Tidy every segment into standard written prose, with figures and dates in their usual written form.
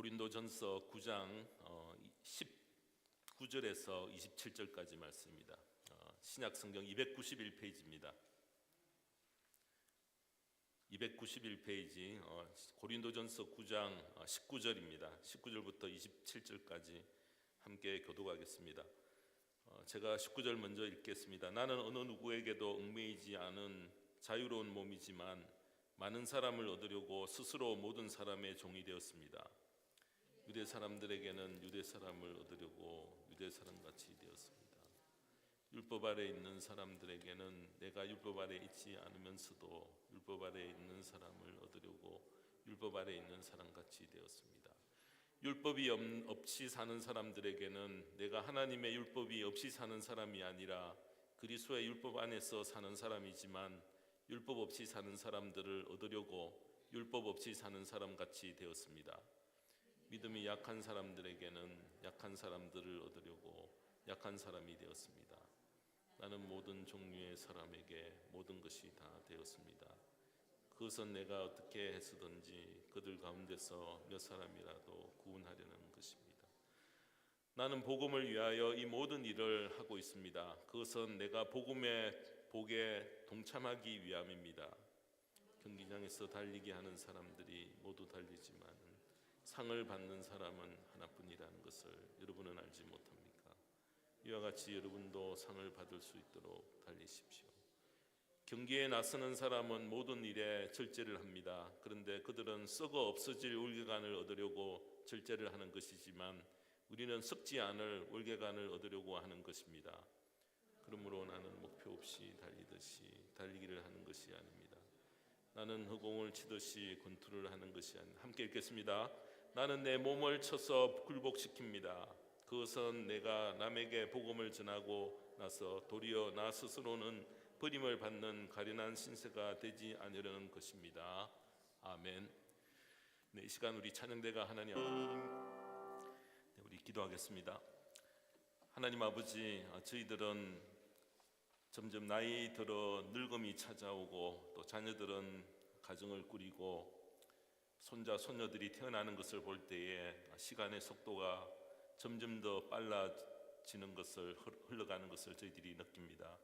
고린도전서 9장 19절에서 27절까지 말씀입니다. 신약성경 291페이지입니다. 291페이지 고린도전서 9장 19절입니다. 19절부터 27절까지 함께 교독하겠습니다. 제가 19절 먼저 읽겠습니다. 나는 어느 누구에게도 얽매이지 않은 자유로운 몸이지만 많은 사람을 얻으려고 스스로 모든 사람의 종이 되었습니다. 유대 사람들에게는 유대 사람을 얻으려고 유대 사람같이 되었습니다. 율법 아래 있는 사람들에게는 내가 율법 아래 있지 않으면서도 율법 아래 있는 사람을 얻으려고 율법 아래 있는 사람같이 되었습니다. 율법이 없이 사는 사람들에게는 내가 하나님의 율법이 없이 사는 사람이 아니라 그리스도의 율법 안에서 사는 사람이지만 율법 없이 사는 사람들을 얻으려고 율법 없이 사는 사람같이 되었습니다. 믿음이 약한 사람들에게는 약한 사람들을 얻으려고 약한 사람이 되었습니다. 나는 모든 종류의 사람에게 모든 것이 다 되었습니다. 그것은 내가 어떻게 했으든지 그들 가운데서 몇 사람이라도 구원하려는 것입니다. 나는 복음을 위하여 이 모든 일을 하고 있습니다. 그것은 내가 복음의 복에 동참하기 위함입니다. 경기장에서 달리기 하는 사람들이 모두 달리지만 상을 받는 사람은 하나뿐이라는 것을 여러분은 알지 못합니까? 이와 같이 여러분도 상을 받을 수 있도록 달리십시오. 경기에 나서는 사람은 모든 일에 절제를 합니다. 그런데 그들은 썩어 없어질 월계관을 얻으려고 절제를 하는 것이지만 우리는 썩지 않을 월계관을 얻으려고 하는 것입니다. 그러므로 나는 목표 없이 달리듯이 달리기를 하는 것이 아닙니다. 나는 허공을 치듯이 권투를 하는 것이 아닙니다. 함께 읽겠습니다. 나는 내 몸을 쳐서 굴복시킵니다. 그것은 내가 남에게 복음을 전하고 나서 도리어 나 스스로는 버림을 받는 가련한 신세가 되지 않으려는 것입니다. 아멘. 네, 이 시간 우리 찬양대가 하나님 우리 기도하겠습니다. 하나님 아버지, 저희들은 점점 나이 들어 늙음이 찾아오고 또 자녀들은 가정을 꾸리고 손자 손녀들이 태어나는 것을 볼 때에 시간의 속도가 점점 더 빨라지는 것을 흘러가는 것을 저희들이 느낍니다.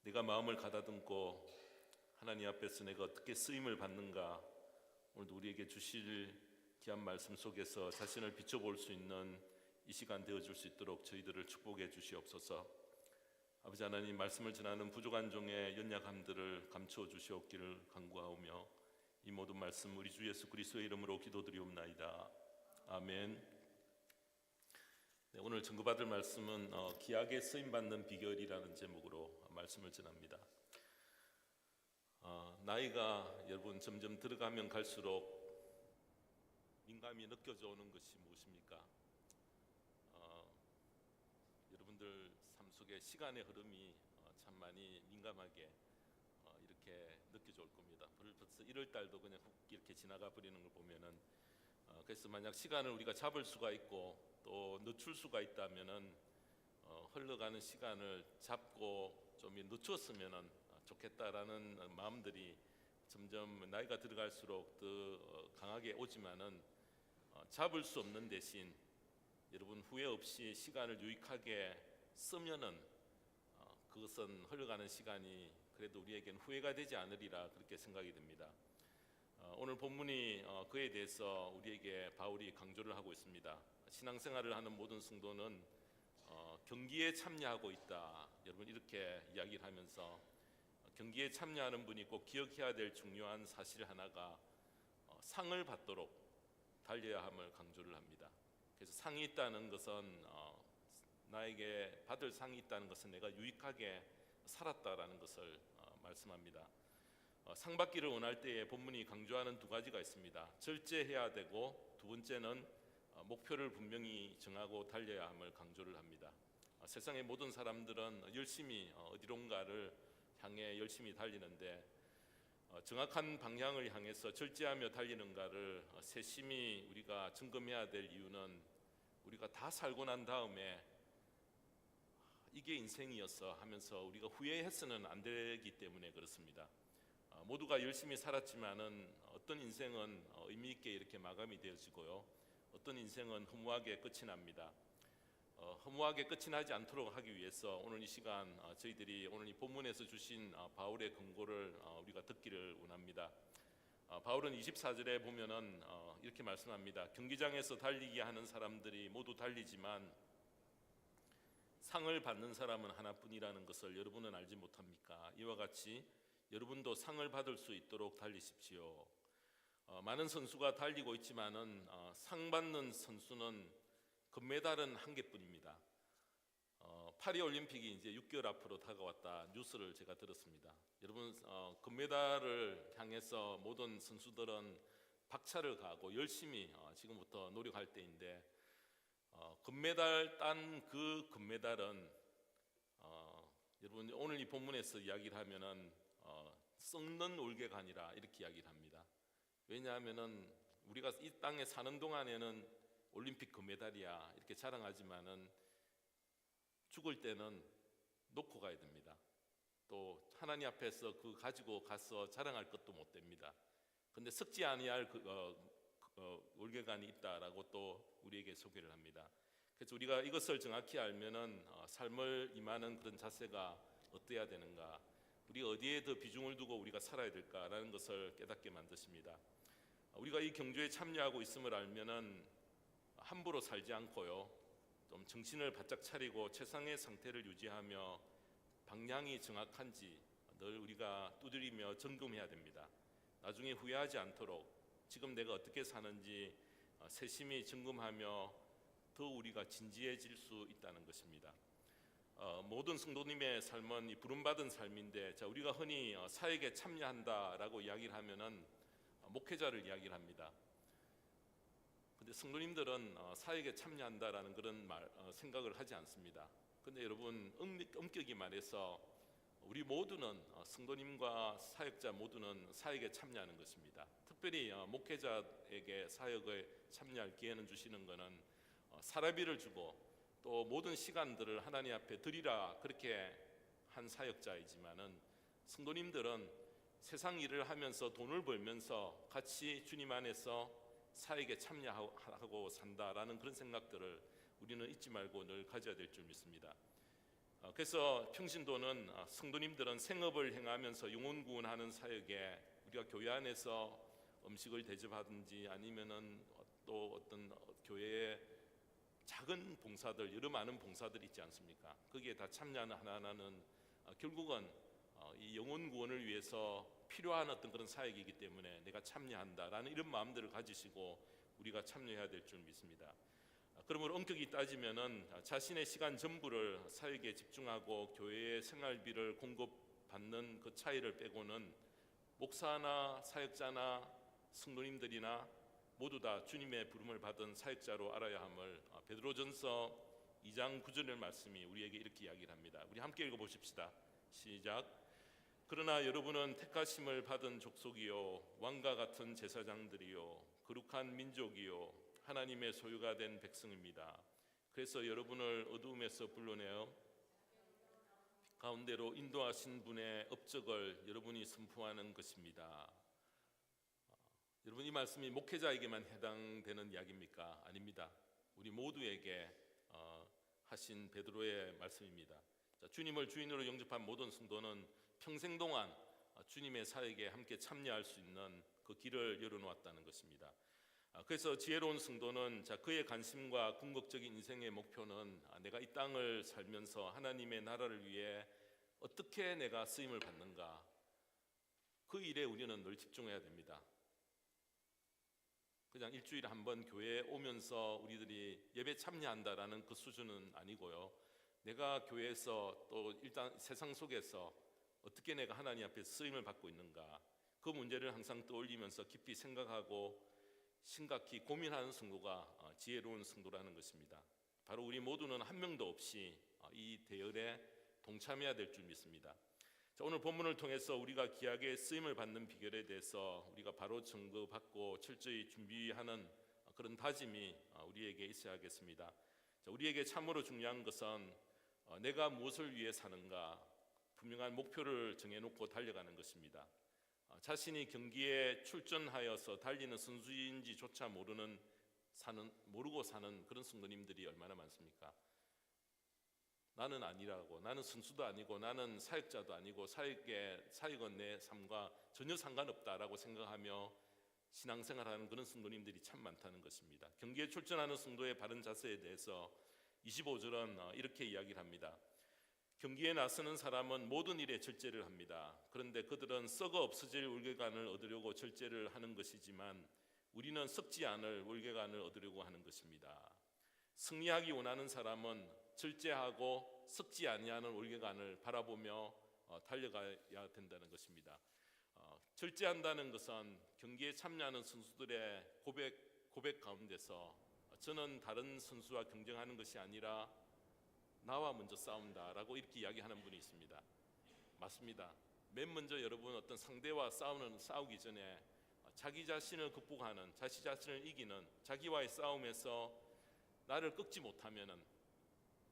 내가 마음을 가다듬고 하나님 앞에서 내가 어떻게 쓰임을 받는가, 오늘도 우리에게 주실 귀한 말씀 속에서 자신을 비춰볼 수 있는 이 시간 되어줄 수 있도록 저희들을 축복해 주시옵소서. 아버지 하나님, 말씀을 전하는 부족한 종의 연약함들을 감추어 주시옵기를 간구하오며 이 모든 말씀 우리 주 예수 그리스도의 이름으로 기도드리옵나이다. 아멘. 네, 오늘 전거받을 말씀은 기약에 쓰임받는 비결이라는 제목으로 말씀을 전합니다. 나이가 여러분 점점 들어가면 갈수록 민감히 느껴져 오는 것이 무엇입니까? 여러분들 삶 속에 시간의 흐름이 참 많이 민감하게 이렇게 느껴져 올 겁니다. 벌써 1월 달도 그냥 훅 이렇게 지나가 버리는 걸 보면은 그래서 만약 시간을 우리가 잡을 수가 있고 또 늦출 수가 있다면은 흘러가는 시간을 잡고 좀 늦췄으면은 좋겠다라는 마음들이 점점 나이가 들어갈수록 더 강하게 오지만은 잡을 수 없는 대신 여러분 후회 없이 시간을 유익하게 쓰면은 그것은 흘러가는 시간이 그래도 우리에겐 후회가 되지 않으리라 그렇게 생각이 됩니다. 오늘 본문이 그에 대해서 우리에게 바울이 강조를 하고 있습니다. 신앙생활을 하는 모든 성도는 경기에 참여하고 있다. 여러분 이렇게 이야기를 하면서 경기에 참여하는 분이 꼭 기억해야 될 중요한 사실 하나가 상을 받도록 달려야 함을 강조를 합니다. 그래서 상이 있다는 것은 나에게 받을 상이 있다는 것은 내가 유익하게 살았다라는 것을 말씀합니다. 상 받기를 원할 때에 본문이 강조하는 두 가지가 있습니다. 절제해야 되고 두 번째는 목표를 분명히 정하고 달려야 함을 강조를 합니다. 세상의 모든 사람들은 열심히 어디론가를 향해 열심히 달리는데 정확한 방향을 향해서 절제하며 달리는가를 세심히 우리가 점검해야 될 이유는 우리가 다 살고 난 다음에 이게 인생이었어 하면서 우리가 후회해서는 안 되기 때문에 그렇습니다. 모두가 열심히 살았지만은 어떤 인생은 의미 있게 이렇게 마감이 되어지고요. 어떤 인생은 허무하게 끝이 납니다. 허무하게 끝이 나지 않도록 하기 위해서 오늘 이 시간 저희들이 오늘 이 본문에서 주신 바울의 권고를 우리가 듣기를 원합니다. 바울은 24절에 보면은 이렇게 말씀합니다. 경기장에서 달리기 하는 사람들이 모두 달리지만 상을 받는 사람은 하나뿐이라는 것을 여러분은 알지 못합니까? 이와 같이 여러분도 상을 받을 수 있도록 달리십시오. 많은 선수가 달리고 있지만은 상 받는 선수는 금메달은 한 개뿐입니다. 파리 올림픽이 이제 6개월 앞으로 다가왔다 뉴스를 제가 들었습니다. 여러분 금메달을 향해서 모든 선수들은 박차를 가하고 열심히 지금부터 노력할 때인데 금메달 딴 그 금메달은 여러분 오늘 이 본문에서 이야기를 하면은 썩는 올개가 아니라 이렇게 이야기를 합니다. 왜냐하면은 우리가 이 땅에 사는 동안에는 올림픽 금메달이야 이렇게 자랑하지만은 죽을 때는 놓고 가야 됩니다. 또 하나님 앞에서 그 가지고 가서 자랑할 것도 못 됩니다. 근데 썩지 아니할 올개간이 있다라고 또 우리에게 소개를 합니다. 그래서 우리가 이것을 정확히 알면은 삶을 임하는 그런 자세가 어때야 되는가, 우리가 어디에 더 비중을 두고 우리가 살아야 될까라는 것을 깨닫게 만드십니다. 우리가 이 경주에 참여하고 있음을 알면은 함부로 살지 않고요, 좀 정신을 바짝 차리고 최상의 상태를 유지하며 방향이 정확한지 늘 우리가 두드리며 점검해야 됩니다. 나중에 후회하지 않도록 지금 내가 어떻게 사는지 세심히 점검하며 더 우리가 진지해질 수 있다는 것입니다. 모든 성도님의 삶은 이 부름받은 삶인데, 우리가 흔히 사역에 참여한다라고 이야기를 하면은 목회자를 이야기를 합니다. 근데 성도님들은 사역에 참여한다라는 그런 생각을 하지 않습니다. 근데 여러분 엄격히 말해서 우리 모두는 성도님과 사역자 모두는 사역에 참여하는 것입니다. 특별히 목회자에게 사역에 참여할 기회는 주시는 것은 사례비를 주고 또 모든 시간들을 하나님 앞에 드리라 그렇게 한 사역자이지만은 성도님들은 세상 일을 하면서 돈을 벌면서 같이 주님 안에서 사역에 참여하고 산다라는 그런 생각들을 우리는 잊지 말고 늘 가져야 될 줄 믿습니다. 그래서 평신도는 성도님들은 생업을 행하면서 영혼 구원하는 사역에 우리가 교회 안에서 음식을 대접하든지 아니면은 또 어떤 교회의 작은 봉사들, 여러 많은 봉사들이 있지 않습니까? 거기에 다 참여하는 하나하나는 결국은 이 영혼 구원을 위해서 필요한 어떤 그런 사역이기 때문에 내가 참여한다라는 이런 마음들을 가지시고 우리가 참여해야 될 줄 믿습니다. 그러므로 엄격히 따지면은 자신의 시간 전부를 사역에 집중하고 교회의 생활비를 공급받는 그 차이를 빼고는 목사나 사역자나 성도님들이나 모두 다 주님의 부름을 받은 사역자로 알아야 함을 베드로전서 2장 9절의 말씀이 우리에게 이렇게 이야기를 합니다. 우리 함께 읽어보십시다. 시작. 그러나 여러분은 택하심을 받은 족속이요 왕과 같은 제사장들이요 거룩한 민족이요 하나님의 소유가 된 백성입니다. 그래서 여러분을 어두움에서 불러내어 가운데로 인도하신 분의 업적을 여러분이 선포하는 것입니다. 여러분 이 말씀이 목회자에게만 해당되는 이야기입니까? 아닙니다. 우리 모두에게 하신 베드로의 말씀입니다. 주님을 주인으로 영접한 모든 성도는 평생 동안 주님의 사역에 함께 참여할 수 있는 그 길을 열어놓았다는 것입니다. 그래서 지혜로운 성도는 그의 관심과 궁극적인 인생의 목표는 내가 이 땅을 살면서 하나님의 나라를 위해 어떻게 내가 쓰임을 받는가, 그 일에 우리는 늘 집중해야 됩니다. 그냥 일주일에 한 번 교회에 오면서 우리들이 예배 참여한다라는 그 수준은 아니고요, 내가 교회에서 또 일단 세상 속에서 어떻게 내가 하나님 앞에 쓰임을 받고 있는가, 그 문제를 항상 떠올리면서 깊이 생각하고 심각히 고민하는 성도가 지혜로운 성도라는 것입니다. 바로 우리 모두는 한 명도 없이 이 대열에 동참해야 될 줄 믿습니다. 오늘 본문을 통해서 우리가 귀하게 쓰임을 받는 비결에 대해서 우리가 바로 증거받고 철저히 준비하는 그런 다짐이 우리에게 있어야겠습니다. 우리에게 참으로 중요한 것은 내가 무엇을 위해 사는가 분명한 목표를 정해놓고 달려가는 것입니다. 자신이 경기에 출전하여서 달리는 선수인지조차 모르고 사는 그런 성도님들이 얼마나 많습니까? 나는 아니라고, 나는 선수도 아니고 나는 사역자도 아니고 사역은 내 삶과 전혀 상관없다라고 생각하며 신앙생활하는 그런 성도님들이 참 많다는 것입니다. 경기에 출전하는 성도의 바른 자세에 대해서 25절은 이렇게 이야기를 합니다. 경기에 나서는 사람은 모든 일에 절제를 합니다. 그런데 그들은 썩어 없어질 월계관을 얻으려고 절제를 하는 것이지만 우리는 썩지 않을 월계관을 얻으려고 하는 것입니다. 승리하기 원하는 사람은 절제하고 썩지 아니하는 월계관을 바라보며 달려가야 된다는 것입니다. 절제한다는 것은 경기에 참여하는 선수들의 고백 가운데서 저는 다른 선수와 경쟁하는 것이 아니라 나와 먼저 싸운다라고 이렇게 이야기하는 분이 있습니다. 맞습니다. 맨 먼저 여러분 어떤 상대와 싸우기 전에 자기 자신을 극복하는, 자기 자신을 이기는 자기와의 싸움에서 나를 꺾지 못하면은,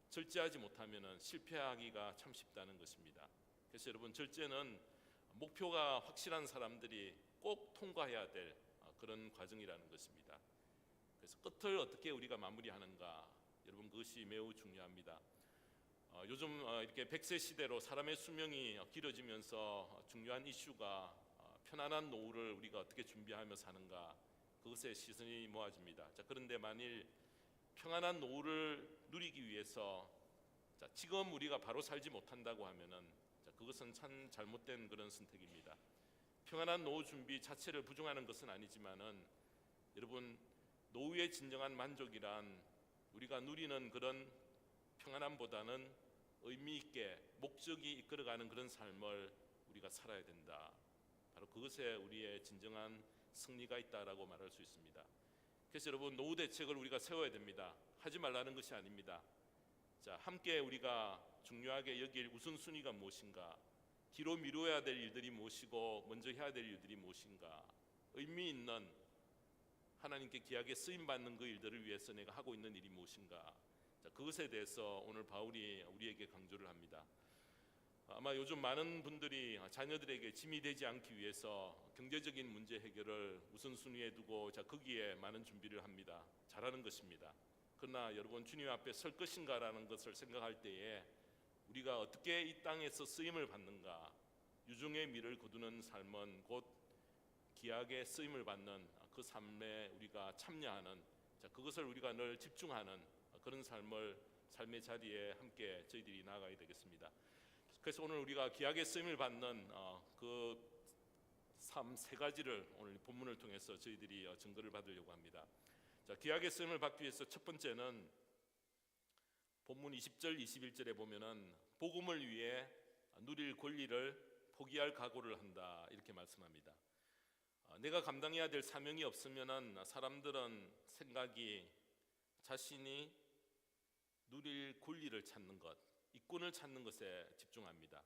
절제하지 못하면은 실패하기가 참 쉽다는 것입니다. 그래서 여러분, 절제는 목표가 확실한 사람들이 꼭 통과해야 될 그런 과정이라는 것입니다. 그래서 끝을 어떻게 우리가 마무리하는가, 여러분, 그것이 매우 중요합니다. 요즘 이렇게 100세 시대로 사람의 수명이 길어지면서 중요한 이슈가 편안한 노후를 우리가 어떻게 준비하며 사는가, 그것에 시선이 모아집니다. 그런데 만일 평안한 노후를 누리기 위해서 지금 우리가 바로 살지 못한다고 하면은 그것은 참 잘못된 그런 선택입니다. 평안한 노후 준비 자체를 부정하는 것은 아니지만은 여러분, 노후의 진정한 만족이란 우리가 누리는 그런 평안함보다는 의미 있게 목적이 이끌어가는 그런 삶을 우리가 살아야 된다. 바로 그것에 우리의 진정한 승리가 있다라고 말할 수 있습니다. 그래서 여러분, 노후 대책을 우리가 세워야 됩니다. 하지 말라는 것이 아닙니다. 함께 우리가 중요하게 여길 우선순위가 무엇인가, 뒤로 미뤄야 될 일들이 무엇이고 먼저 해야 될 일들이 무엇인가, 의미 있는 하나님께 귀하게 쓰임 받는 그 일들을 위해서 내가 하고 있는 일이 무엇인가, 그것에 대해서 오늘 바울이 우리에게 강조를 합니다. 아마 요즘 많은 분들이 자녀들에게 짐이 되지 않기 위해서 경제적인 문제 해결을 우선순위에 두고 거기에 많은 준비를 합니다. 잘하는 것입니다. 그러나 여러분, 주님 앞에 설 것인가라는 것을 생각할 때에 우리가 어떻게 이 땅에서 쓰임을 받는가, 유종의 미를 거두는 삶은 곧 귀하게 쓰임을 받는 그 삶에 우리가 참여하는, 그것을 우리가 늘 집중하는 그런 삶의 자리에 함께 저희들이 나아가야 되겠습니다. 그래서 오늘 우리가 귀하게 쓰임을 받는 그 삶 세 가지를 오늘 본문을 통해서 저희들이 증거를 받으려고 합니다. 귀하게 쓰임을 받기 위해서 첫 번째는 본문 20절 21절에 보면은 복음을 위해 누릴 권리를 포기할 각오를 한다, 이렇게 말씀합니다. 내가 감당해야 될 사명이 없으면은 사람들은 생각이 자신이 누릴 권리를 찾는 것, 이권을 찾는 것에 집중합니다.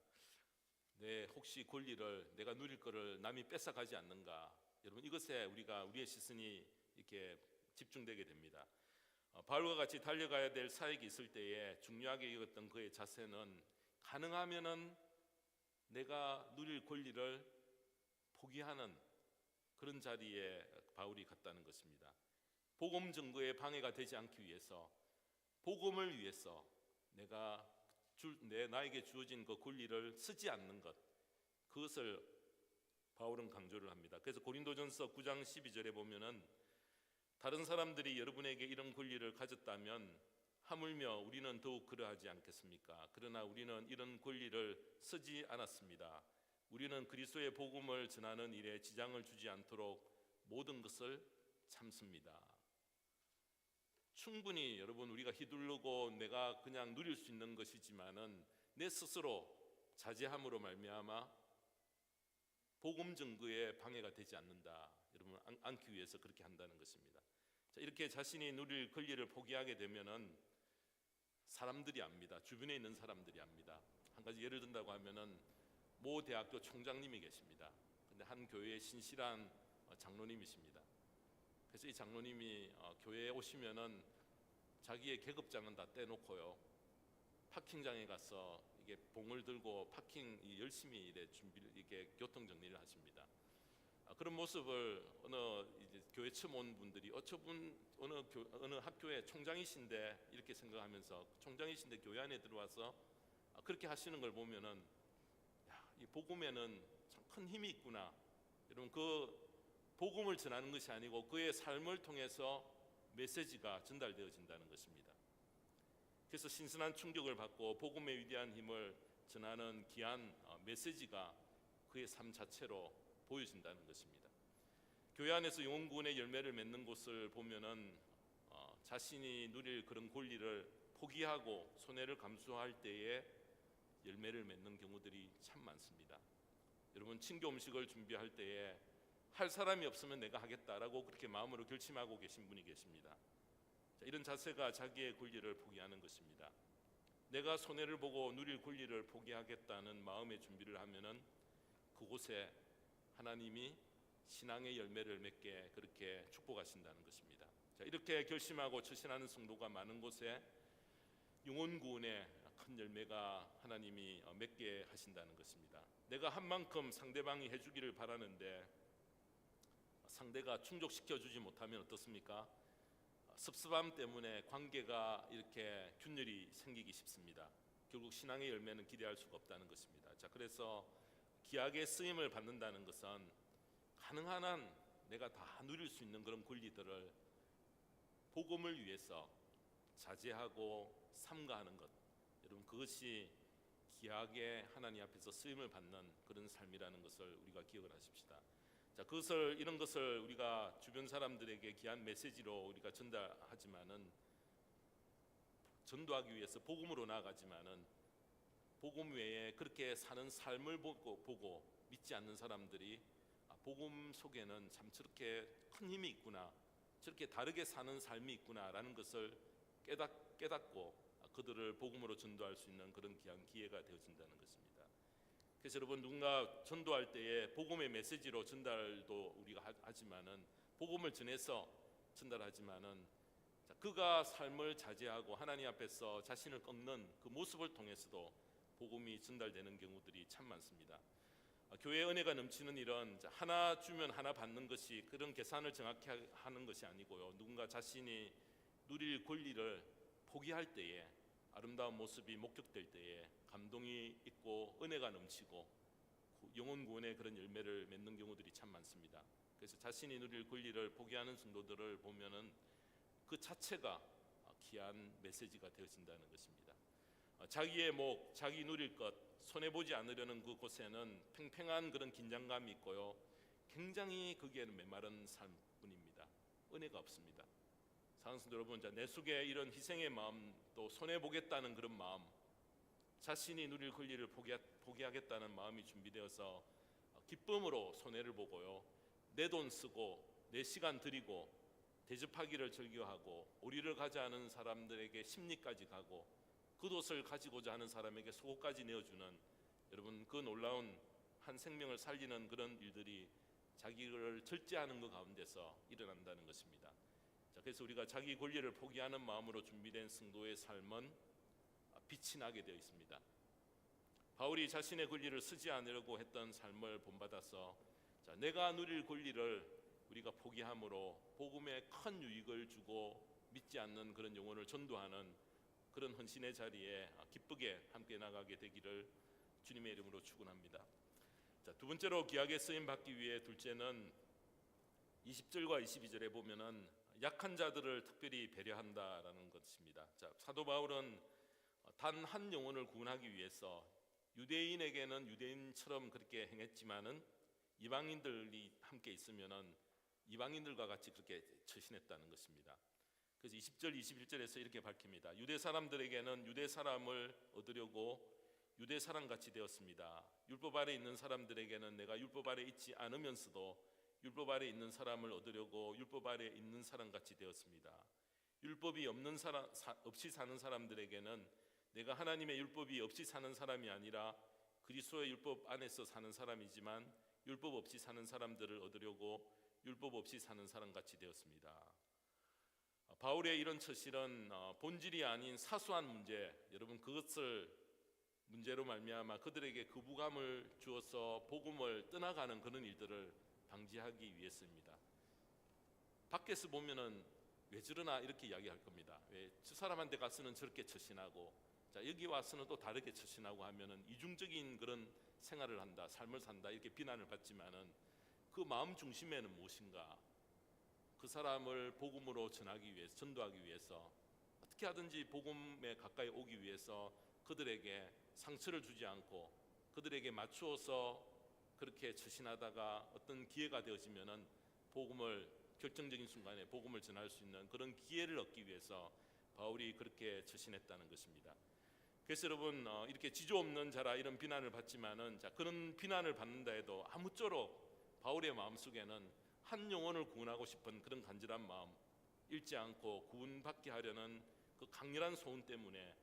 혹시 권리를, 내가 누릴 것을 남이 뺏어가지 않는가, 여러분, 이것에 우리의 시선이 이렇게 집중되게 됩니다. 바울과 같이 달려가야 될 사역이 있을 때에 중요하게 여겼던 그의 자세는 가능하면은 내가 누릴 권리를 포기하는 그런 자리에 바울이 갔다는 것입니다. 복음 증거에 방해가 되지 않기 위해서, 복음을 위해서 나에게 주어진 그 권리를 쓰지 않는 것, 그것을 바울은 강조를 합니다. 그래서 고린도전서 9장 12절에 보면은 다른 사람들이 여러분에게 이런 권리를 가졌다면 하물며 우리는 더욱 그러하지 않겠습니까? 그러나 우리는 이런 권리를 쓰지 않았습니다. 우리는 그리스도의 복음을 전하는 일에 지장을 주지 않도록 모든 것을 참습니다. 충분히 여러분, 우리가 휘두르고 내가 그냥 누릴 수 있는 것이지만은 내 스스로 자제함으로 말미암아 복음 증거에 방해가 되지 않는다, 여러분, 않기 위해서 그렇게 한다는 것입니다. 이렇게 자신이 누릴 권리를 포기하게 되면은 사람들이 압니다. 주변에 있는 사람들이 압니다. 한 가지 예를 든다고 하면은 모 대학교 총장님이 계십니다. 근데 한 교회의 신실한 장로님이십니다. 그래서 이 장로님이 교회에 오시면은 자기의 계급장은 다 떼놓고요, 파킹장에 가서 이게 봉을 들고 파킹 열심히 준비를, 이게 교통 정리를 하십니다. 그런 모습을 어느 이제 교회 처음 온 분들이 저분 어느 학교의 총장이신데 이렇게 생각하면서 총장이신데 교회 안에 들어와서 그렇게 하시는 걸 보면은 이 복음에는 참 큰 힘이 있구나. 여러분 그 복음을 전하는 것이 아니고 그의 삶을 통해서 메시지가 전달되어진다는 것입니다. 그래서 신선한 충격을 받고 복음의 위대한 힘을 전하는 귀한 메시지가 그의 삶 자체로 보여진다는 것입니다. 교회 안에서 영혼구원의 열매를 맺는 곳을 보면은 자신이 누릴 그런 권리를 포기하고 손해를 감수할 때에 열매를 맺는 경우들이 참 많습니다. 여러분 친교 음식을 준비할 때에 할 사람이 없으면 내가 하겠다라고 그렇게 마음으로 결심하고 계신 분이 계십니다. 이런 자세가 자기의 권리를 포기하는 것입니다. 내가 손해를 보고 누릴 권리를 포기하겠다는 마음의 준비를 하면은 그곳에 하나님이 신앙의 열매를 맺게 그렇게 축복하신다는 것입니다. 이렇게 결심하고 처신하는 성도가 많은 곳에 영혼 구원의 큰 열매가 하나님이 맺게 하신다는 것입니다. 내가 한 만큼 상대방이 해주기를 바라는데 상대가 충족시켜 주지 못하면 어떻습니까? 섭섭함 때문에 관계가 이렇게 균열이 생기기 쉽습니다. 결국 신앙의 열매는 기대할 수가 없다는 것입니다. 그래서 기약의 쓰임을 받는다는 것은 가능한 한 내가 다 누릴 수 있는 그런 권리들을 복음을 위해서 자제하고 삼가하는 것, 여러분 그것이 기약의 하나님 앞에서 쓰임을 받는 그런 삶이라는 것을 우리가 기억을 하십시다. 이런 것을 우리가 주변 사람들에게 귀한 메시지로 우리가 전달하지만은 전도하기 위해서 복음으로 나아가지만은 복음 외에 그렇게 사는 삶을 보고 믿지 않는 사람들이 복음 속에는 참 저렇게 큰 힘이 있구나, 저렇게 다르게 사는 삶이 있구나라는 것을 깨닫고 그들을 복음으로 전도할 수 있는 그런 귀한 기회가 되어진다는 것입니다. 그래서 여러분 누군가 전도할 때에 복음의 메시지로 전달도 우리가 하지만은 복음을 전해서 전달하지만은 그가 삶을 자제하고 하나님 앞에서 자신을 꺾는 그 모습을 통해서도 복음이 전달되는 경우들이 참 많습니다. 교회 은혜가 넘치는 일은 하나 주면 하나 받는 것이 그런 계산을 정확히 하는 것이 아니고요. 누군가 자신이 누릴 권리를 포기할 때에 아름다운 모습이 목격될 때에 감동이 있고 은혜가 넘치고 영혼 구원의 그런 열매를 맺는 경우들이 참 많습니다. 그래서 자신이 누릴 권리를 포기하는 성도들을 보면은 그 자체가 귀한 메시지가 되어진다는 것입니다. 자기의 목, 자기 누릴 것, 손해보지 않으려는 그곳에는 팽팽한 그런 긴장감이 있고요. 굉장히 거기에는 메마른 삶뿐입니다. 은혜가 없습니다. 사랑하는 성도 여러분, 내 속에 이런 희생의 마음, 또 손해보겠다는 그런 마음, 자신이 누릴 권리를 포기하겠다는 마음이 준비되어서 기쁨으로 손해를 보고요, 내 돈 쓰고 내 시간 들이고 대접하기를 즐겨하고 오리를 가지 않은 사람들에게 심리까지 가고 겉옷을 가지고자 하는 사람에게 속옷까지 내어주는, 여러분 그 놀라운 한 생명을 살리는 그런 일들이 자기를 절제하는 것 가운데서 일어난다는 것입니다. 그래서 우리가 자기 권리를 포기하는 마음으로 준비된 성도의 삶은 빛이 나게 되어 있습니다. 바울이 자신의 권리를 쓰지 않으려고 했던 삶을 본받아서 내가 누릴 권리를 우리가 포기함으로 복음에 큰 유익을 주고 믿지 않는 그런 영혼을 전도하는 그런 헌신의 자리에 기쁘게 함께 나가게 되기를 주님의 이름으로 축원합니다. 두 번째로 기약에 쓰임 받기 위해 둘째는 20절과 22절에 보면은 약한 자들을 특별히 배려한다라는 것입니다. 사도 바울은 단 한 영혼을 구원하기 위해서 유대인에게는 유대인처럼 그렇게 행했지만은 이방인들이 함께 있으면은 이방인들과 같이 그렇게 처신했다는 것입니다. 그래서 20절 21절에서 이렇게 밝힙니다. 유대 사람들에게는 유대 사람을 얻으려고 유대 사람같이 되었습니다. 율법 아래 있는 사람들에게는 내가 율법 아래 있지 않으면서도 율법 아래 있는 사람을 얻으려고 율법 아래 있는 사람같이 되었습니다. 율법이 없이 사는 사람들에게는 내가 하나님의 율법이 없이 사는 사람이 아니라 그리스도의 율법 안에서 사는 사람이지만 율법 없이 사는 사람들을 얻으려고 율법 없이 사는 사람같이 되었습니다. 바울의 이런 처실은 본질이 아닌 사소한 문제, 여러분 그것을 문제로 말미암아 그들에게 거부감을 주어서 복음을 떠나가는 그런 일들을 방지하기 위해서입니다. 밖에서 보면은 왜 저러나 이렇게 이야기할 겁니다. 왜 저 사람한테 가서는 저렇게 처신하고, 자 여기 와서는 또 다르게 처신하고 하면은 이중적인 그런 생활을 한다, 삶을 산다 이렇게 비난을 받지만은 그 마음 중심에는 무엇인가? 그 사람을 복음으로 전하기 위해서, 전도하기 위해서 어떻게 하든지 복음에 가까이 오기 위해서 그들에게 상처를 주지 않고 그들에게 맞추어서 그렇게 처신하다가 어떤 기회가 되어지면은 복음을, 결정적인 순간에 복음을 전할 수 있는 그런 기회를 얻기 위해서 바울이 그렇게 처신했다는 것입니다. 그래서 여러분, 이렇게 지조 없는 자라 이런 비난을 받지만은, 자 그런 비난을 받는다 해도 아무쪼록 바울의 마음속에는 한 영혼을 구원하고 싶은 그런 간절한 마음, 잃지 않고 구원받게 하려는 그 강렬한 소원 때문에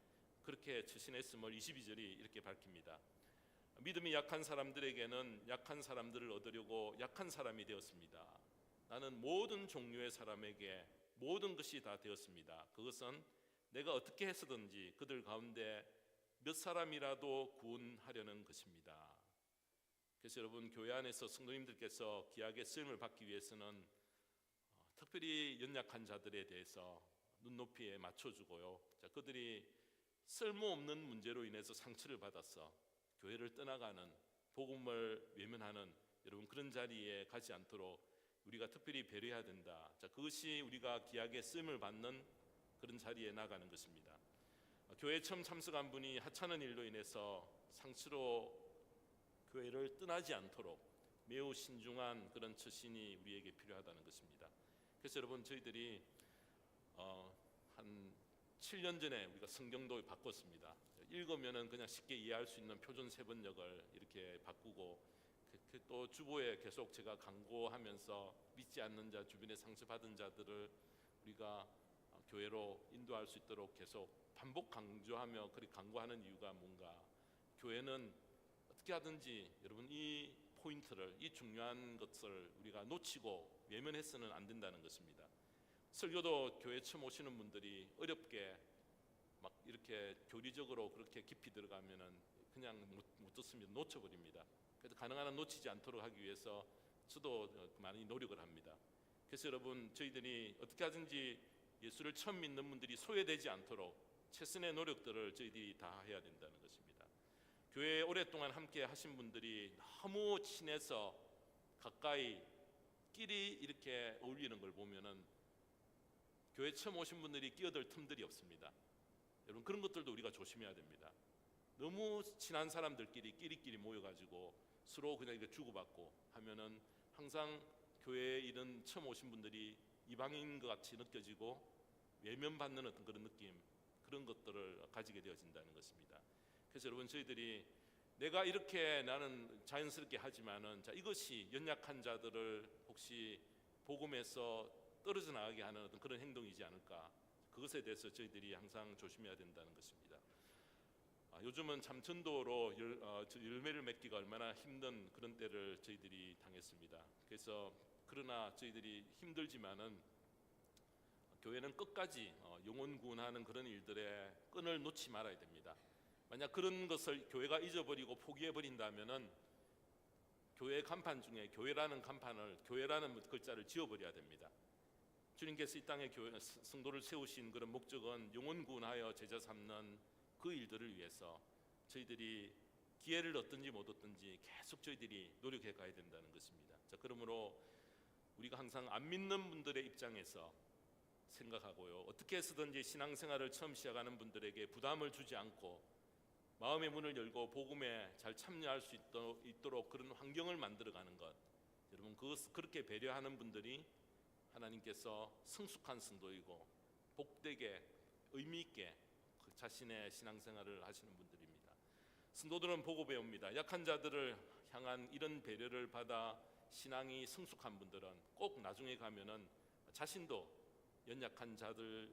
그렇게 처신했음을 22절이 이렇게 밝힙니다. 믿음이 약한 사람들에게는 약한 사람들을 얻으려고 약한 사람이 되었습니다. 나는 모든 종류의 사람에게 모든 것이 다 되었습니다. 그것은 내가 어떻게 해서든지 그들 가운데 몇 사람이라도 구원하려는 것입니다. 그래서 여러분, 교회 안에서 성도님들께서 귀하게 쓰임을 받기 위해서는 특별히 연약한 자들에 대해서 눈높이에 맞춰주고요, 자 그들이 쓸모없는 문제로 인해서 상처를 받아서 교회를 떠나가는, 복음을 외면하는 여러분 그런 자리에 가지 않도록 우리가 특별히 배려해야 된다. 자 그것이 우리가 귀하게 쓰임을 받는 그런 자리에 나가는 것입니다. 교회에 처음 참석한 분이 하찮은 일로 인해서 상처로 교회를 떠나지 않도록 매우 신중한 그런 처신이 우리에게 필요하다는 것입니다. 그래서 여러분, 저희들이 한 7년 전에 우리가 성경도 바꿨습니다. 읽으면은 그냥 쉽게 이해할 수 있는 표준 세번역을 이렇게 바꾸고, 또 주보에 계속 제가 강구하면서 믿지 않는 자, 주변에 상처받은 자들을 우리가 교회로 인도할 수 있도록 계속 반복 강조하며 그렇게 강구하는 이유가 뭔가, 교회는 어떻게 하든지 여러분 이 포인트를, 이 중요한 것을 우리가 놓치고 외면해서는 안 된다는 것입니다. 설교도 교회 처음 오시는 분들이 어렵게 막 이렇게 교리적으로 그렇게 깊이 들어가면은 그냥 못 듣습니다. 놓쳐버립니다. 그래서 가능한 한 놓치지 않도록 하기 위해서 저도 많이 노력을 합니다. 그래서 여러분, 저희들이 어떻게 하든지 예수를 처음 믿는 분들이 소외되지 않도록 최선의 노력들을 저희들이 다 해야 된다는 것입니다. 교회에 오랫동안 함께 하신 분들이 너무 친해서 가까이 끼리 이렇게 어울리는 걸 보면은 교회 처음 오신 분들이 끼어들 틈들이 없습니다. 여러분, 그런 것들도 우리가 조심해야 됩니다. 너무 친한 사람들끼리 끼리끼리 모여가지고 서로 그냥 이렇게 주고받고 하면은 항상 교회에 이런 처음 오신 분들이 이방인 것 같이 느껴지고 외면받는 어떤 그런 느낌, 그런 것들을 가지게 되어진다는 것입니다. 그래서 여러분, 저희들이 내가 이렇게 나는 자연스럽게 하지만은, 자 이것이 연약한 자들을 혹시 복음에서 떨어져 나가게 하는 어떤 그런 행동이지 않을까, 그것에 대해서 저희들이 항상 조심해야 된다는 것입니다. 요즘은 참 전도로 열매를 맺기가 얼마나 힘든 그런 때를 저희들이 당했습니다. 그래서 그러나 저희들이 힘들지만은 교회는 끝까지 영혼 구원하는 그런 일들에 끈을 놓지 말아야 됩니다. 만약 그런 것을 교회가 잊어버리고 포기해버린다면은 교회 간판 중에 교회라는 간판을, 교회라는 글자를 지워버려야 됩니다. 주님께서 이 땅에 성도를 세우신 그런 목적은 영혼 구원하여 제자 삼는 그 일들을 위해서 저희들이 기회를 얻든지 못 얻든지 계속 저희들이 노력해 가야 된다는 것입니다. 자, 그러므로 우리가 항상 안 믿는 분들의 입장에서 생각하고요, 어떻게 해서든지 신앙생활을 처음 시작하는 분들에게 부담을 주지 않고 마음의 문을 열고 복음에 잘 참여할 수 있도록 그런 환경을 만들어가는 것, 여러분 그렇게 배려하는 분들이 하나님께서 성숙한 성도이고 복되게 의미 있게 자신의 신앙생활을 하시는 분들입니다. 성도들은 보고 배웁니다. 약한 자들을 향한 이런 배려를 받아 신앙이 성숙한 분들은 꼭 나중에 가면은 자신도 연약한 자일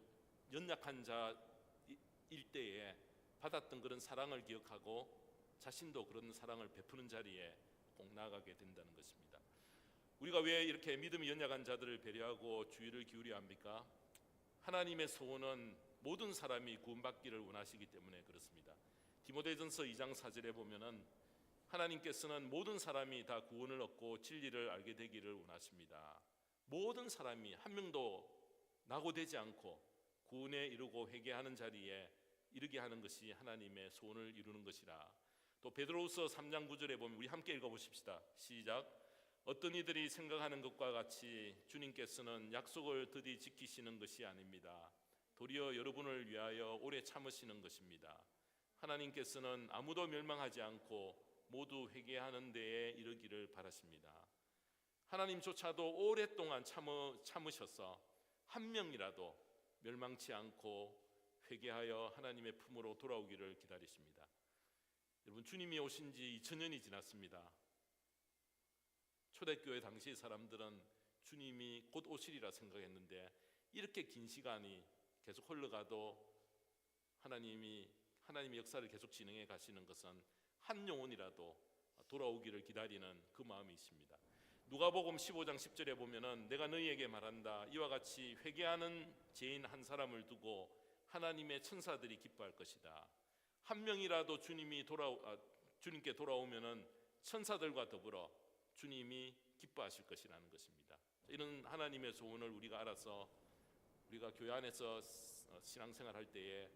때에 받았던 그런 사랑을 기억하고 자신도 그런 사랑을 베푸는 자리에 꼭 나아가게 된다는 것입니다. 우리가 왜 이렇게 믿음이 연약한 자들을 배려하고 주의를 기울여야 합니까? 하나님의 소원은 모든 사람이 구원받기를 원하시기 때문에 그렇습니다. 디모데전서 2장 4절에 보면은 하나님께서는 모든 사람이 다 구원을 얻고 진리를 알게 되기를 원하십니다. 모든 사람이 한 명도 낙오되지 않고 구원에 이르고 회개하는 자리에 이르게 하는 것이 하나님의 소원을 이루는 것이라. 또 베드로후서 3장 9절에 보면 우리 함께 읽어보십시다. 시작. 어떤 이들이 생각하는 것과 같이 주님께서는 약속을 드디 지키시는 것이 아닙니다. 도리어 여러분을 위하여 오래 참으시는 것입니다. 하나님께서는 아무도 멸망하지 않고 모두 회개하는 데에 이르기를 바라십니다. 하나님조차도 오랫동안 참으셔서 한 명이라도 멸망치 않고 회개하여 하나님의 품으로 돌아오기를 기다리십니다. 여러분, 주님이 오신 지 2000년이 지났습니다. 초대교회 당시 사람들은 주님이 곧 오시리라 생각했는데 이렇게 긴 시간이 계속 흘러가도 하나님의 역사를 계속 진행해 가시는 것은 한 영혼이라도 돌아오기를 기다리는 그 마음이 있습니다. 누가복음 15장 10절에 보면은 내가 너희에게 말한다. 이와 같이 회개하는 죄인 한 사람을 두고 하나님의 천사들이 기뻐할 것이다. 한 명이라도 주님께 돌아오면은 천사들과 더불어 주님이 기뻐하실 것이라는 것입니다. 이런 하나님의 소원을 우리가 알아서 우리가 교회 안에서 신앙생활할 때에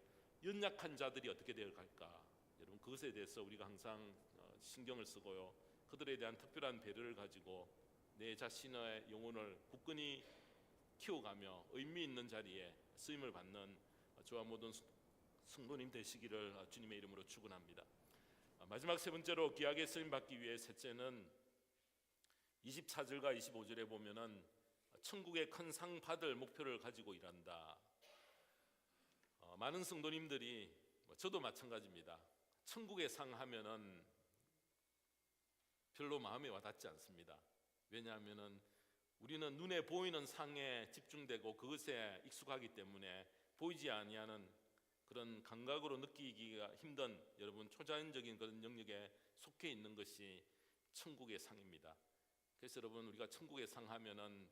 연약한 자들이 어떻게 되어 갈까? 여러분, 그것에 대해서 우리가 항상 신경을 쓰고요. 그들에 대한 특별한 배려를 가지고 내 자신의 영혼을 굳건히 키워가며 의미 있는 자리에 쓰임을 받는 저와 모든 성도님 되시기를 주님의 이름으로 축원합니다. 마지막 세 번째로 귀하게 쓰임 받기 위해 셋째는 24절과 25절에 보면은 천국의 큰 상 받을 목표를 가지고 일한다. 많은 성도님들이 저도 마찬가지입니다. 천국의 상 하면은 별로 마음에 와닿지 않습니다. 왜냐하면은 우리는 눈에 보이는 상에 집중되고 그것에 익숙하기 때문에 보이지 아니하는 그런 감각으로 느끼기가 힘든 여러분 초자연적인 그런 영역에 속해 있는 것이 천국의 상입니다. 그래서 여러분, 우리가 천국의 상 하면은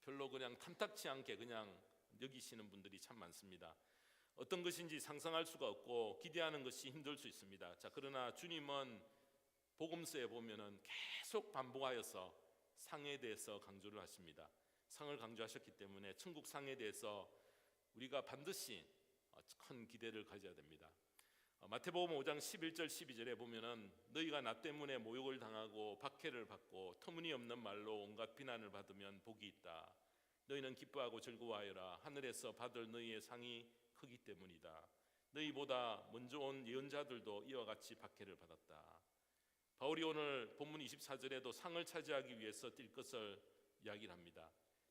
별로 그냥 탐탁치 않게 그냥 여기시는 분들이 참 많습니다. 어떤 것인지 상상할 수가 없고 기대하는 것이 힘들 수 있습니다. 자, 그러나 주님은 복음서에 보면은 계속 반복하여서 상에 대해서 강조를 하십니다. 상을 강조하셨기 때문에 천국 상에 대해서 우리가 반드시 큰 기대를 가져야 됩니다. 마태복음 5장 11절 12절에 보면은 너희가 나 때문에 모욕을 당하고 박해를 받고 터무니없는 말로 온갖 비난을 받으면 복이 있다. 너희는 기뻐하고 즐거워하여라. 하늘에서 받을 너희의 상이 크기 때문이다. 너희보다 먼저 온 예언자들도 이와 같이 박해를 받았다. 바울이 오늘 본문 24절에도 상을 차지하기 위해서 뛸 것을 이야기를 합니다.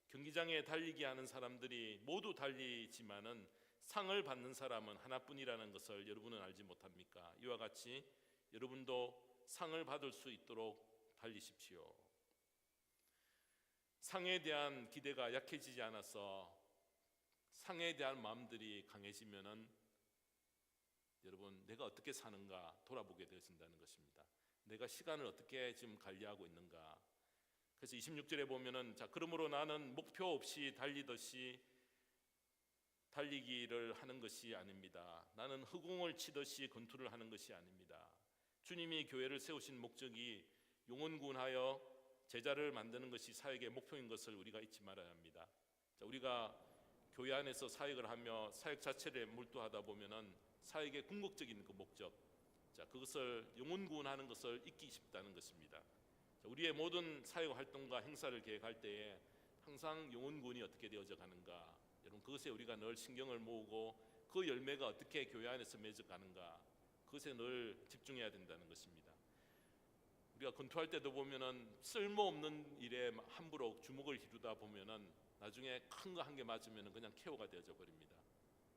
경기장에 달리기 하는 사람들이 모두 달리지만은 상을 받는 사람은 하나뿐이라는 것을 여러분은 알지 못합니까? 이와 같이 여러분도 상을 받을 수 있도록 달리십시오. 상에 대한 기대가 약해지지 않아서 상에 대한 마음들이 강해지면은 여러분, 내가 어떻게 사는가 돌아보게 되신다는 것입니다. 내가 시간을 어떻게 지금 관리하고 있는가. 그래서 26절에 보면은 자, 그러므로 나는 목표 없이 달리듯이 달리기를 하는 것이 아닙니다. 나는 허공을 치듯이 권투를 하는 것이 아닙니다. 주님이 교회를 세우신 목적이 영혼구원하여 제자를 만드는 것이 사역의 목표인 것을 우리가 잊지 말아야 합니다. 자, 우리가 교회 안에서 사역을 하며 사역 자체를 몰두하다 보면은 사역의 궁극적인 그 목적, 자, 그것을 영혼구원하는 것을 잊기 쉽다는 것입니다. 자, 우리의 모든 사역 활동과 행사를 계획할 때에 항상 영혼구원이 어떻게 되어져 가는가, 여러분, 그것에 우리가 늘 신경을 모으고 그 열매가 어떻게 교회 안에서 맺어가는가, 그것에 늘 집중해야 된다는 것입니다. 우리가 권투할 때도 보면은 쓸모없는 일에 함부로 주먹을 휘두르다 보면은 나중에 큰 거 한 개 맞으면은 그냥 KO가 되어져 버립니다.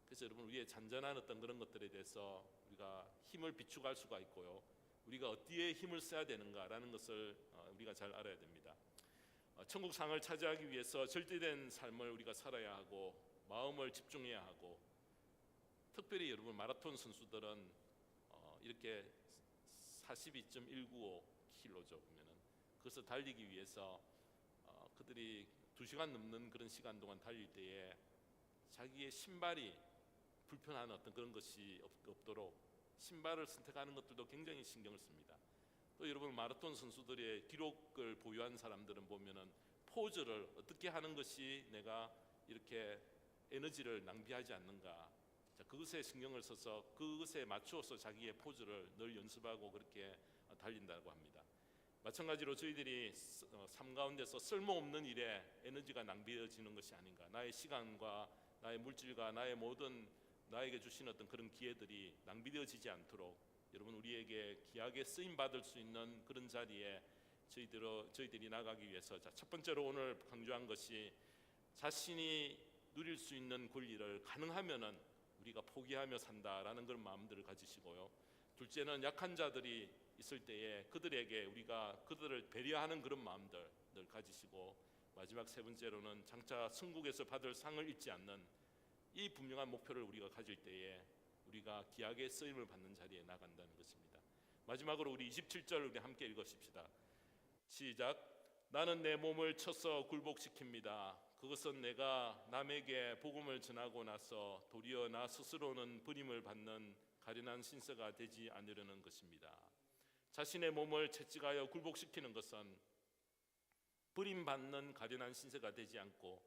그래서 여러분, 우리의 잔잔한 어떤 그런 것들에 대해서 우리가 힘을 비축할 수가 있고요, 우리가 어디에 힘을 써야 되는가라는 것을 우리가 잘 알아야 됩니다. 천국 상을 차지하기 위해서 절대된 삶을 우리가 살아야 하고 마음을 집중해야 하고, 특별히 여러분 마라톤 선수들은 이렇게 42.195km죠 보면은 그것을 달리기 위해서 그들이 2시간 넘는 그런 시간 동안 달릴 때에 자기의 신발이 불편한 어떤 그런 것이 없도록 신발을 선택하는 것들도 굉장히 신경을 씁니다. 또 여러분 마라톤 선수들의 기록을 보유한 사람들은 보면은 포즈를 어떻게 하는 것이 내가 이렇게 에너지를 낭비하지 않는가, 자, 그것에 신경을 써서 그것에 맞추어서 자기의 포즈를 늘 연습하고 그렇게 달린다고 합니다. 마찬가지로 저희들이 삶 가운데서 쓸모없는 일에 에너지가 낭비되어지는 것이 아닌가, 나의 시간과 나의 물질과 나의 모든 나에게 주신 어떤 그런 기회들이 낭비되어지지 않도록 여러분 우리에게 귀하게 쓰임 받을 수 있는 그런 자리에 저희들이 나가기 위해서, 자, 첫 번째로 오늘 강조한 것이 자신이 누릴 수 있는 권리를 가능하면은 우리가 포기하며 산다라는 그런 마음들을 가지시고요. 둘째는 약한 자들이 있을 때에 그들에게 우리가 그들을 배려하는 그런 마음들을 가지시고, 마지막 세 번째로는 장차 천국에서 받을 상을 잊지 않는 이 분명한 목표를 우리가 가질 때에 우리가 귀하게 쓰임을 받는 자리에 나간다는 것입니다. 마지막으로 우리 27절 우리 함께 읽으십시다. 시작. 나는 내 몸을 쳐서 굴복시킵니다. 그것은 내가 남에게 복음을 전하고 나서 도리어 나 스스로는 버림을 받는 가련한 신세가 되지 않으려는 것입니다. 자신의 몸을 채찍하여 굴복시키는 것은 버림받는 가련한 신세가 되지 않고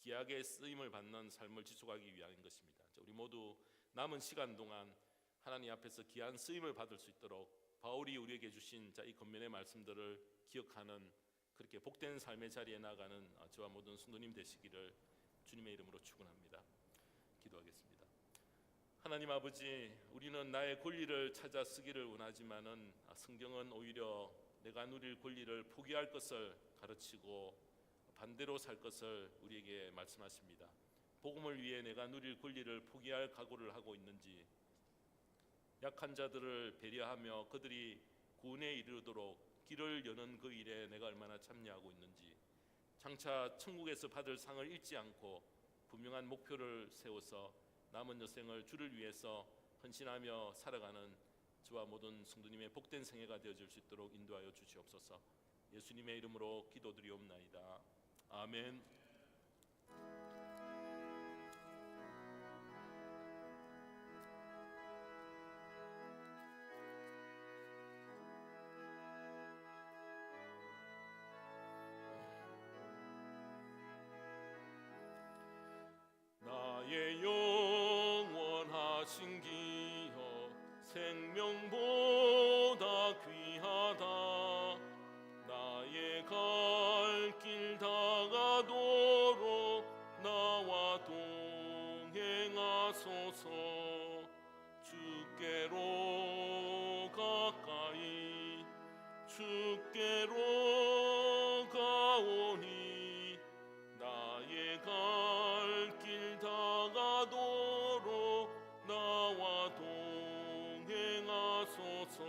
귀하게 쓰임을 받는 삶을 지속하기 위한 것입니다. 우리 모두 남은 시간 동안 하나님 앞에서 귀한 쓰임을 받을 수 있도록 바울이 우리에게 주신 이 권면의 말씀들을 기억하는 그렇게 복된 삶의 자리에 나가는 저와 모든 성도님 되시기를 주님의 이름으로 축원합니다. 기도하겠습니다. 하나님 아버지, 우리는 나의 권리를 찾아 쓰기를 원하지만은 성경은 오히려 내가 누릴 권리를 포기할 것을 가르치고 반대로 살 것을 우리에게 말씀하십니다. 복음을 위해 내가 누릴 권리를 포기할 각오를 하고 있는지, 약한 자들을 배려하며 그들이 구원에 이르도록 길을 여는 그 일에 내가 얼마나 참여하고 있는지, 장차 천국에서 받을 상을 잊지 않고 분명한 목표를 세워서 남은 여생을 주를 위해서 헌신하며 살아가는 저와 모든 성도님의 복된 생애가 되어질 수 있도록 인도하여 주시옵소서. 예수님의 이름으로 기도드리옵나이다. 아멘. 나의 영원하신 기여 생명보다 귀하다. 나의 갈 길 다가도록 나와 동행하소서. 주께로 가까이 주께로 가오니 나의 갈 길 다가도록 나와 동행하소서.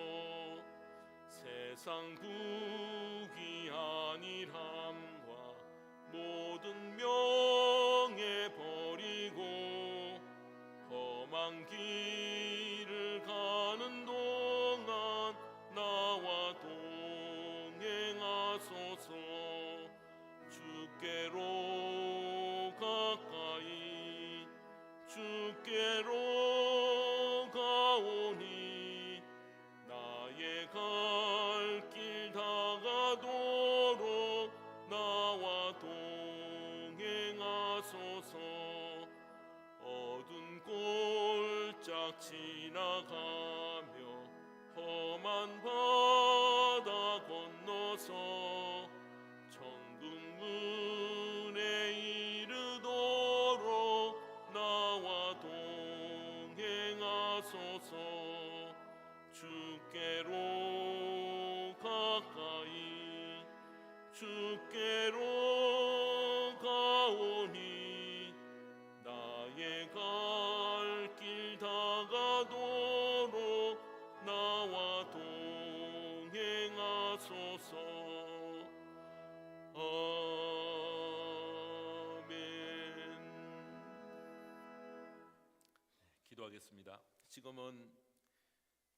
세상 부귀한일함과 모든 명예 버리고 험한 길을 가는 동안 나와 동행하소서. 주께로 가까이 주께로 가오니 나의 갈 길 다가도록 나와 동행하소서. 어두운 골짝 지나가며 험한 바다 건너서 천국 문에 이르도록 나와 동행하소서. 주께로 가까이 주께로 가오니 나의 갈 길 다가도록 나와 동행하소서. 아멘. 기도하겠습니다. 지금은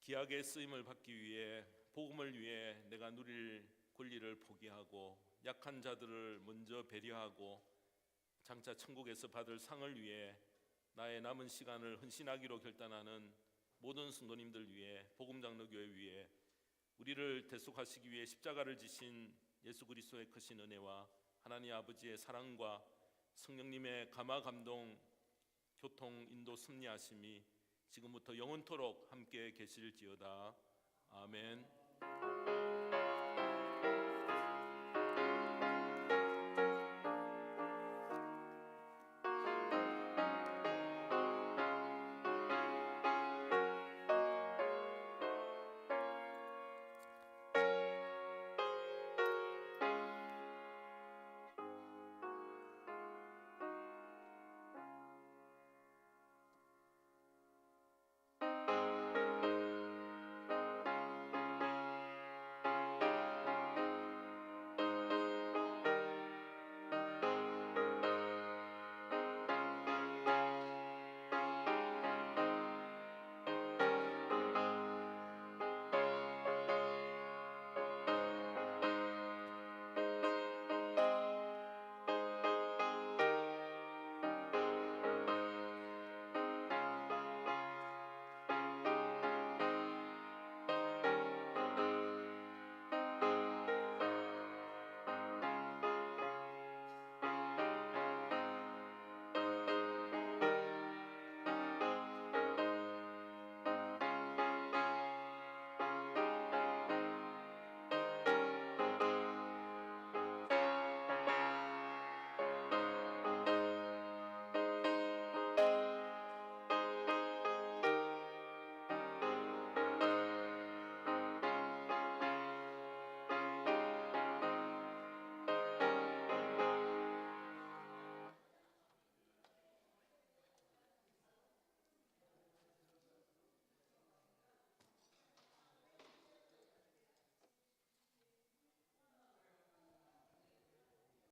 귀하게 쓰임을 받기 위해, 복음을 위해 내가 누릴 권리를 포기하고 약한 자들을 먼저 배려하고 장차 천국에서 받을 상을 위해 나의 남은 시간을 헌신하기로 결단하는 모든 성도님들 위해, 복음장로교회 위해 우리를 대속하시기 위해 십자가를 지신 예수 그리스도의 크신 은혜와 하나님 아버지의 사랑과 성령님의 감화 감동 교통 인도 섭리하심이 지금부터 영원토록 함께 계실지어다. 아멘.